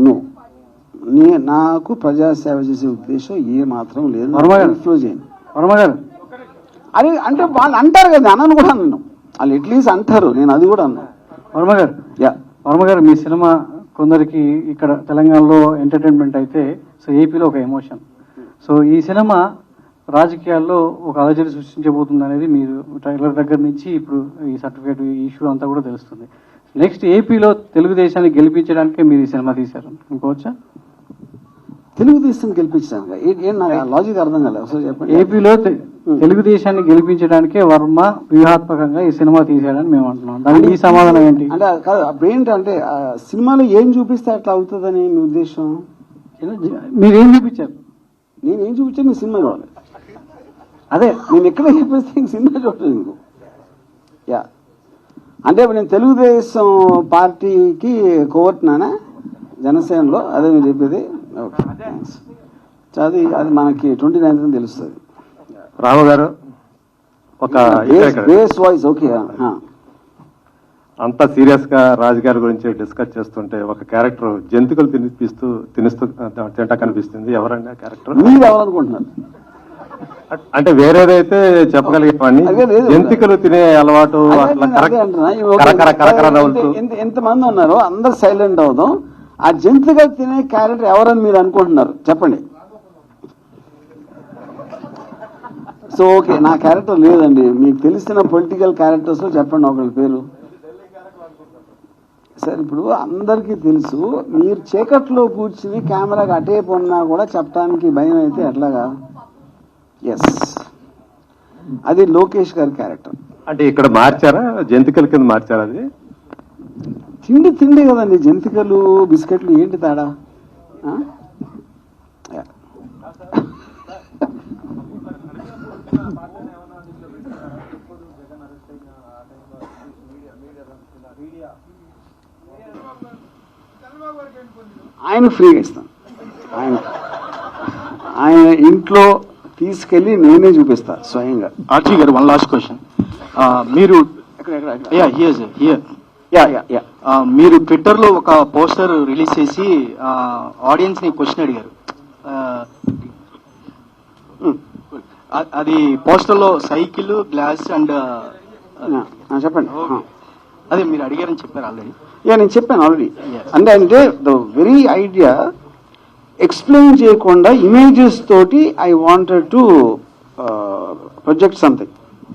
No, నాకు ప్రజాసేవ చేసే ఉద్దేశం ఏ మాత్రం లేదు. ఫ్లో చేయండి వర్మ గారు. అది అంటే వాళ్ళు అంటారు కదా, అన్నను కూడా అన్నాను, వాళ్ళు ఎట్లీస్ట్ అంటారు, నేను అది కూడా అన్నాను. వర్మ గారు, వర్మ గారు, మీ సినిమా కొందరికి ఇక్కడ తెలంగాణలో ఎంటర్టైన్మెంట్ అయితే, సో ఏపీలో ఒక ఎమోషన్. సో ఈ సినిమా రాజకీయాల్లో ఒక అలజడి సృష్టించబోతుంది అనేది మీరు ట్రైలర్ దగ్గర నుంచి ఇప్పుడు ఈ సర్టిఫికేట్ ఇష్యూ అంతా కూడా తెలుస్తుంది. నెక్స్ట్ ఏపీలో తెలుగుదేశాన్ని గెలిపించడానికే మీరు ఈ సినిమా తీశారు అనుకోవచ్చా? తెలుగుదేశం గెలిపించడానికి నాకు లాజిక్ అర్థం కాలేదు, ఒకసారి చెప్పండి. ఏపీలో తెలుగుదేశాన్ని గెలిపించడానికే వర్మ వ్యూహాత్మకంగా ఈ సినిమా తీశాడని మేము అంటున్నాం. దానికి ఈ సమాధానం ఏంటి? అంటే కాదు, అప్పుడు ఏంటంటే సినిమాలో ఏం చూపిస్తే అట్లా అవుతుందని మీ ఉద్దేశం? మీరేం చూపించారు? నేనేం చూపించా, మీ సినిమా చూడాలి. అదే నేను ఎక్కడ చూపిస్తే సినిమా చూడలేదు నీకు. యా, అంటే ఇప్పుడు నేను తెలుగుదేశం పార్టీకి కోర్టునానా జనసేనలో, అదే మీరు చెప్పేది. Okay, thanks. అది మనకి 29th తెలుస్తుంది. రావు గారు, ఒక బేస్ వాయిస్. ఓకే, అంతా సీరియస్ గా రాజుగారి గురించి డిస్కస్ చేస్తుంటే ఒక క్యారెక్టర్ జంతికలు తింటా కనిపిస్తుంది. ఎవరండి ఆ క్యారెక్టర్? మీరు ఎవరనుకుంటున్నారు? అంటే వేరేదైతే చెప్పగలిగేవాడిని, జంతికలు తినే అలవాటు ఎంతమంది ఉన్నారో అందరు సైలెంట్ అవుదాం. ఆ జంతికలు తినే క్యారెక్టర్ ఎవరని మీరు అనుకుంటున్నారు చెప్పండి. సో ఓకే, నా క్యారెక్టర్ లేదండి. మీకు తెలిసిన పొలిటికల్ క్యారెక్టర్స్ లో చెప్పండి ఒకళ్ళ పేరు. సార్ ఇప్పుడు అందరికీ తెలుసు, మీరు చీకట్లో కూర్చుని కెమెరాకి అటే పొన్నా కూడా చెప్పడానికి భయం అయితే ఎట్లాగా? ఎస్, అది లోకేష్ గారి క్యారెక్టర్. అంటే ఇక్కడ మార్చారా, జంతికల కింద మార్చారా? అది తిండి కదండి, జంతికలు బిస్కెట్లు ఏంటి తేడా? ఆయన ఫ్రీగా ఇస్తాను. ఆయన ఇంట్లో తీసుకెళ్లి నేనే చూపిస్తా స్వయంగా. ఆర్జీ గారు, వన్ లాస్ట్ క్వశ్చన్. మీరు మీరు ట్విట్టర్ లో ఒక పోస్టర్ రిలీజ్ చేసి ఆడియన్స్ ని క్వశ్చన్ అడిగారు. అది పోస్టర్ లో సైకిల్, గ్లాస్ అండ్ చెప్పండి. అదే మీరు అడిగారని చెప్పారు ఆల్రెడీ. నేను చెప్పాను ఆల్రెడీ. అంటే ద వెరీ ఐడియా ఎక్స్ప్లెయిన్ చేయకుండా ఇమేజెస్ తోటి I wanted to project something.